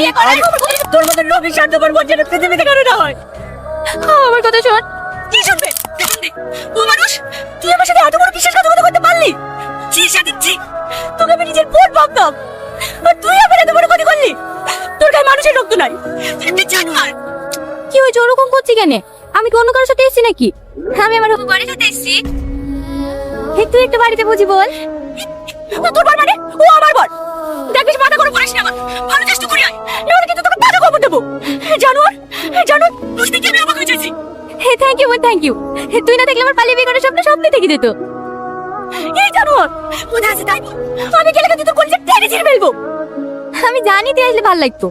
বিয়ে করার তোর মতো লোভী স্বার্থপর বজ্জাত পৃথিবীতে কারো না হয়। আমার কথা শোন। কি শুনবে? ও মানুষ, তুই আমার সাথে এত বড় বিশ্বাসঘাতকতা করতে পারলি? জি সাদিচ্ছি, তোকে আমি নিজের বোন ভাবতাম, আর তুই আমার এত বড় ক্ষতি করলি। তোর গায়ে মানুষের রক্ত নাই, তুই জানোয়ার। কি হয়েছে ওরকম করছি কেন? আমি কি অন্য কারোর সাথে এসেছি নাকি? আমি আমার বাড়ির সাথে এসেছি। তুই একটা বাড়িতে বুঝি বল। ও তোর বর মানে? ও আমার বর। দেখ বেশি মাথা গরম করিস না আমার। ভালো চেষ্টা করি আয়, নাহলে কিন্তু তোকে পাতা খবর দেবো। জানোয়ার, জানোয়ার, বুঝতে কি আমি অবাক হয়ে যাচ্ছি। Thank you, thank you. তুই না দেখলে আমার পালিয়ে বিয়ে করার স্বপ্ন থেকে যেত। এই জানোয়ার, কোথায় আছে তাই বল। আমি গেলে কিন্তু তোর কলিজা টেনে ছিঁড়ে ফেলবো। আমি জানি তুই আসলে ভালো লাগতো,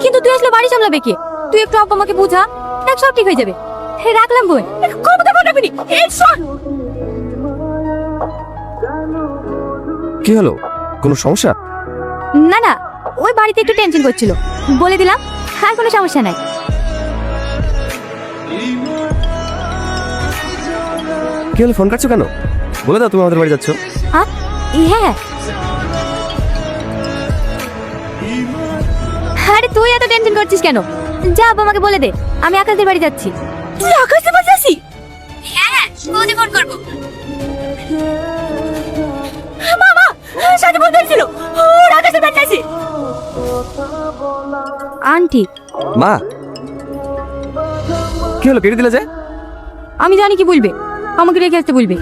কিন্তু তুই আসলে বাড়ি সামলাবে কে? তুই একটু আব্বা আমাকে বুঝা, দেখ সব ঠিক হয়ে যাবে। রাখলাম বোন। ক্ষমতা বলবি না। এই শোন। কি হলো, কোনো সমস্যা? না না, ওই বাড়িতে একটু টেনশন করছিল, বলে দিলাম। আর কোনো সমস্যা নাই। কি হলো, ফোন কাটছো কেন? বলে দাও তুমি আমাদের বাড়ি যাচ্ছ। হ্যাঁ। আরে তুই এত টেনশন করছিস কেন? যা আব্বা আমাকে বলে দে, আমি আকাশদের বাড়ি যাচ্ছি। তুই আকাশদের বাড়ি যাচ্ছিস? হ্যাঁ, কোনে ফোন করব। মামা সাথে বলতে ছিল ওর আকাশদের বাড়ি যাচ্ছি। আন্টি। মা, কি হলো, কেটে দিলে যে? আমি জানি কি বলবে, আমাকে রেখে আসতে বলবে।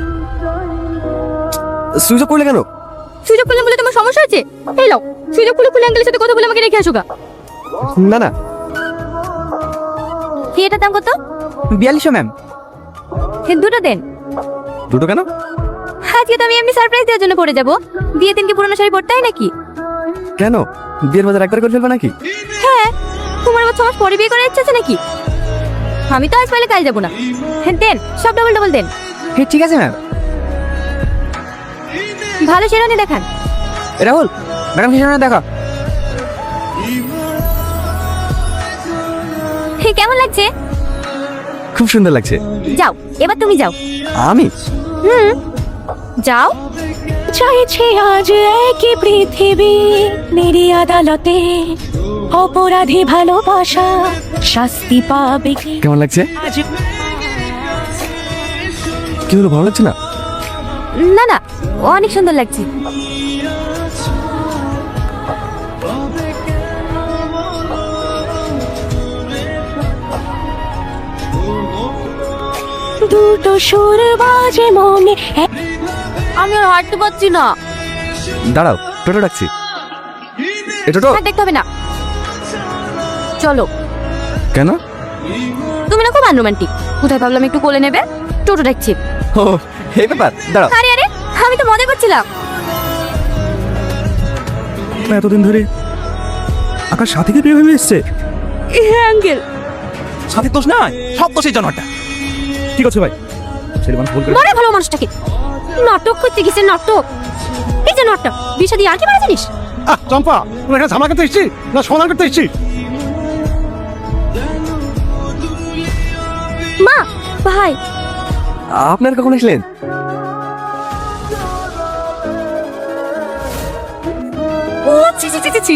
সুইচ অফ করলে কেন? সুযোগ পেলাম বলে তোমার সমস্যা আছে? এই লাও, সুযোগ খুলে আঙ্কেলের সাথে কথা বলে আমাকে রেখে আসো গা। না না, কি এটার দাম কত? 4200 ম্যাম। দুটো দেন। দুটো কেন? আজকে তো আমি এমনি সারপ্রাইজ দেওয়ার জন্য পরে যাব। বিয়ে দিন কি পুরনো শাড়ি পরতে হয় নাকি? কেন, বিয়ের বাজার একবার করে ফেলবে নাকি? হ্যাঁ, তোমার আবার 6 মাস পরে বিয়ে করার ইচ্ছা আছে নাকি? আমি তো আজ পাইলে কাল যাবো না। দেন, সব ডবল ডবল দেন। হ্যাঁ ঠিক আছে ম্যাম। ভালো শেরওয়ানি দেখান। রাহুল, ম্যাডাম কি জানেন দেখা? কেমন লাগছে? খুব সুন্দর লাগছে। যাও, এবার তুমি যাও। আমি? যাও। চাইছে আজ একই পৃথিবী মেরি আদালতে, অপরাধী ভালোবাসা শাস্তি পাবে কি? কেমন লাগছে? কি হলো, ভালো লাগছে না? না না, অনেক সুন্দর লাগছে। দুটো সুর বাজে মনে। আমি আর হাঁটতে পারছি না। দাঁড়াও, টোটো ডাকছি। এ টোটো। আর দেখতে হবে না, চলো। কেন? তুমি না খুব আনরোমান্টিক। কোথায় ভাবলাম একটু কোলে নেবে, টোটো ডাকছি। ও, এই ব্যাপার, দাঁড়াও। আরে আরে, আমি তো মজা করছিলাম। এতদিন ধরে আকাশ সাথীকে প্রিয় ভেবে এসছে। হ্যাঁ আঙ্কেল। সাথে দোষ নাই, সব দোষের জানোয়ারটা। ঠিক আছে ভাই, ছেলে মানুষ ভুল করে। মনে ভালো মানুষটাকে নাটক করতে গেছে, নাটক। এই যে নাটক, বিশা দিয়ে আর কি মারা জানিস? চম্পা, তুমি এখানে ঝামেলা করতে এসেছি না সমাধান করতে এসেছি? মা, ভাই, আপনার কখন এসলেন? ও ছি ছি ছি ছি,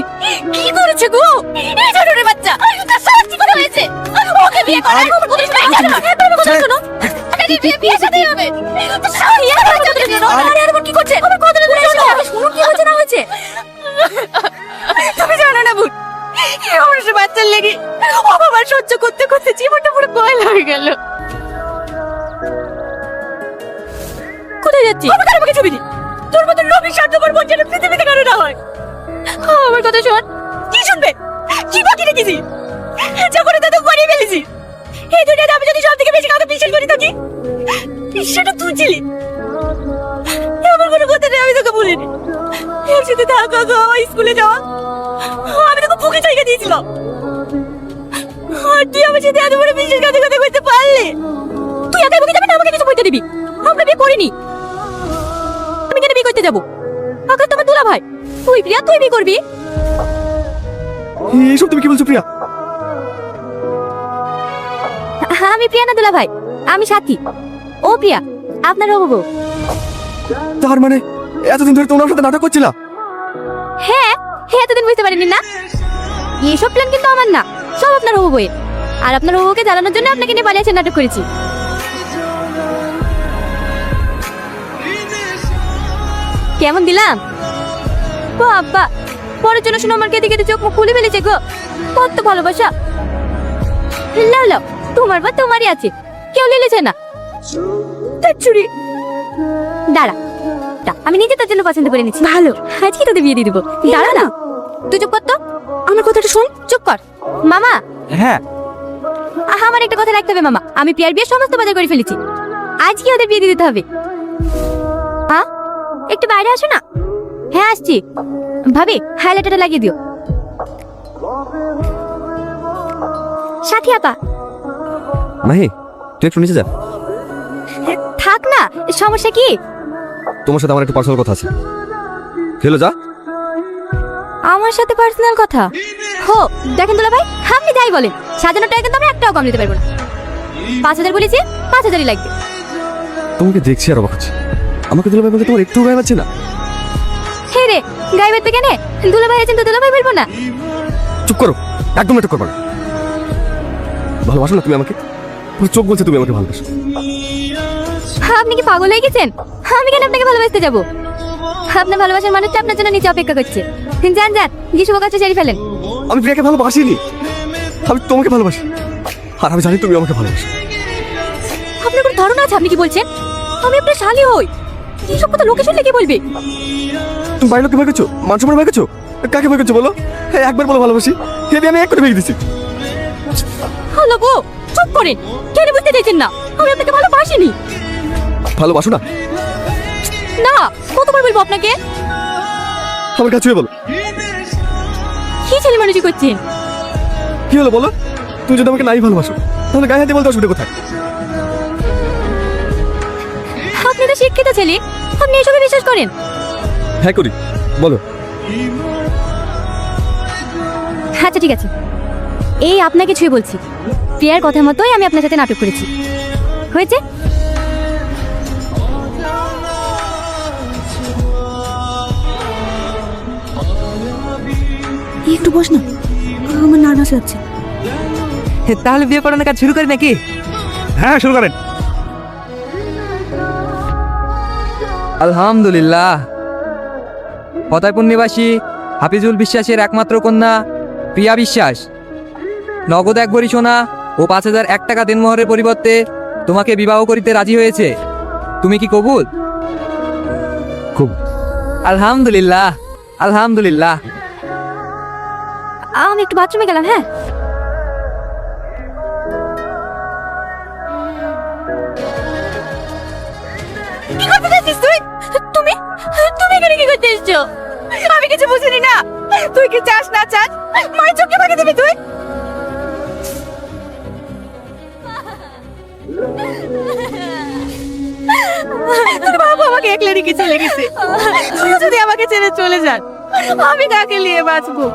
কি করেছে গো এই জানোরে বাচ্চা? তার শাস্তি করা হয়েছে। ওকে বিয়ে করার আমার কোনো ইচ্ছা নেই। তুমি কথা শোনো, আরে বিয়ে সাথেই হবে। তো শাড়ি আর কথা শোনো। আরে আরে কি করছে? আমার কথাটা শোনো। শুনো কি হয়েছে না হয়েছে। তুমি জানো না ভূত, এই অবশ্য বাচ্চার লেগে অপমান সহ্য করতে করতে জীবনটা পুরো কয়লা হয়ে গেল। কোথায় যাচ্ছি? আমাকে ছবি দি। তোর মতো লোভী স্বার্থপর বজ্জাত পৃথিবীতে কারো না হয়। আমার কথা শোন। কি শুনবে? কি বাকি রেখেছি? যখন তো করিয়ে ফেলেছি। এই দুনিয়াতে আমি যদি সব থেকে বেশি কাউকে বিশ্বাস করে থাকি, সেটা তুই ছিলি। আমার কোনো কথা নেই, আমি তোকে বলিনি। একসাথে থাকা, খাওয়া, স্কুলে যাওয়া, আমি তোকে বুকে জায়গা দিয়েছিলাম। আর তুই আমার সাথে এত বড় বিশ্বাসঘাতকতা করতে পারলি? তুই একাই বুকে যাবি না আমাকে কিছু বলতে দিবি? আমরা বিয়ে করিনি। আমি কেন বিয়ে করতে যাবো? আকাশ তোমার দুলা ভাই। তুই প্রিয়া, তুই বিয়ে করবি? এইসব তুমি কি বলছো প্রিয়া? আমি প্রিয়া না দুলা ভাই, আমি সাথী। ও প্রিয়া, আপনার হবু বউ। তার মানে এতদিন ধরে তোমার সাথে নাটক করছিলা? হ্যাঁ, এতদিন বুঝতে পারিনি না? এইসব প্ল্যান কিন্তু আমার না, সব আপনার হবু বইয়ের। আর আপনার হবুকে জ্বালানোর জন্য আপনাকে নিয়ে পালিয়ে নাটক করেছি। কেমন দিলাম বাবা? পরের জন্য শুনে আমার কেঁদে কেঁদে চোখ মুখ খুলে ফেলেছে গো। কত ভালোবাসা। লাও লাও, তোমার বা তোমারই আছে, কেউ লিলেছে না। তার চুরি দাঁড়া, আমি নিজে তার জন্য পছন্দ করে নিচ্ছি। ভালো, আজকে তোদের বিয়ে দিয়ে দেবো। দাঁড়া না, তুই চুপ কর তো, আমার কথাটা শোন। চুপ কর মামা। হ্যাঁ, আমার একটা কথা রাখতে হবে মামা, আমি পিয়ার বিয়ের সমস্ত বাজার করে ফেলেছি। আজকে ওদের বিয়ে দিয়ে দিতে হবে। হ্যাঁ, একটু বাইরে আসো না। হ্যাঁ আসছি। ভাবি, হাইলাইটারটা লাগিয়ে দিও। সাথী আপা। মাহি, তুই একটু নিচে যা। থাক না, সমস্যা কি? তোমার সাথে আমার একটু পার্সোনাল কথা আছে। খেলো যা। আমার সাথে পার্সোনাল কথা? হো দেখেন দুলা ভাই, আপনি যাই বলেন, সাজানোর টাকা কিন্তু আমরা একটাও কম দিতে পারবো না। 5,000 বলেছি, 5,000ই লাগবে। তোমাকে দেখছি আর অবাক হচ্ছি। আমাকে দুলাভাই বলতে তোমার একটু গায়ে পাচ্ছে না? হে রে, গায়ে বেঁধে কেনে? দুলা ভাই আছেন তো দুলা ভাই বলবো না? চুপ করো, একদম নাটক করবে না। ভালোবাসো না তুমি আমাকে? পুরো চোখ বলছে তুমি আমাকে ভালোবাসো। আপনি কি পাগল হয়ে গেছেন? আমি কেন আপনাকে ভালোবাসতে যাবো? আপনার ভালোবাসার মানুষটা আপনার জন্য নিচে অপেক্ষা করছে। যান যান, গিয়ে শুভ কাছে সেরে ফেলেন। আমি প্রিয়াকে ভালোবাসিনি, আমি তোমাকে ভালোবাসি। আর আমি জানি তুমি আমাকে ভালোবাসো। আপনার কোনো ধারণা আছে আপনি কি বলছেন? আমি আপনার শালি হই, এইসব কথা লোকে শুনলে কি বলবে? তুমি বাইরে লোককে ভয় করছো, মান সম্মান ভয় করছো? কাকে ভয় করছো বলো? হ্যাঁ, একবার বলো ভালোবাসি, হেবি আমি এক করে ভেঙে দিচ্ছি। হ্যালো গো, চুপ করেন। কেন বুঝতে চাইছেন না? আমি আপনাকে ভালোবাসিনি। ভালোবাসো না? না, কতবার বলবো আপনাকে? আমার কাছে বলো। কি ছেলে মানুষই করছেন? কি হলো বলো? তুমি যদি আমাকে নাই ভালোবাসো, তাহলে গায়ে হাতে বলতে অসুবিধা কোথায়? আপনি তো শিক্ষিত ছেলে, আপনি এসবে বিশ্বাস করেন? হ্যাঁ করি, বলো। আচ্ছা ঠিক আছে, এই আপনাকে ছুঁয়ে বলছি, প্রিয়ার কথা মতোই আমি আপনার সাথে নাটক করেছি। হয়েছে? একটু বস না, আমার নার্ভাস লাগছে। তাহলে বিয়ে করানোর কাজ শুরু করি নাকি? হ্যাঁ, শুরু করেন। আলহামদুলিল্লাহ। ফতেপুর নিবাসী হাফিজুল বিশ্বাসের একমাত্র কন্যা প্রিয়া বিশ্বাস নগদ 1 ভরি সোনা ও 5,001 টাকা দেনমোহরের পরিবর্তে তোমাকে বিবাহ করিতে রাজি হয়েছে। তুমি কি কবুল? খুব। আলহামদুলিল্লাহ, আলহামদুলিল্লাহ। আমি একটু বাথরুমে গেলাম। হ্যাঁ, কি করতে যাচ্ছিস তুই? তুমি তুমি এখানে কি করতে এসছো? আমি কিছু বুঝিনি না। তুই কি চাস না চাস, মায়ের চোখে ভাগে দিবি তুই? তোর বাবা আমাকে একলা রেখে চলে গেছে। তুই যদি আমাকে ছেড়ে চলে যান, আমি কাকে নিয়ে বাঁচবো?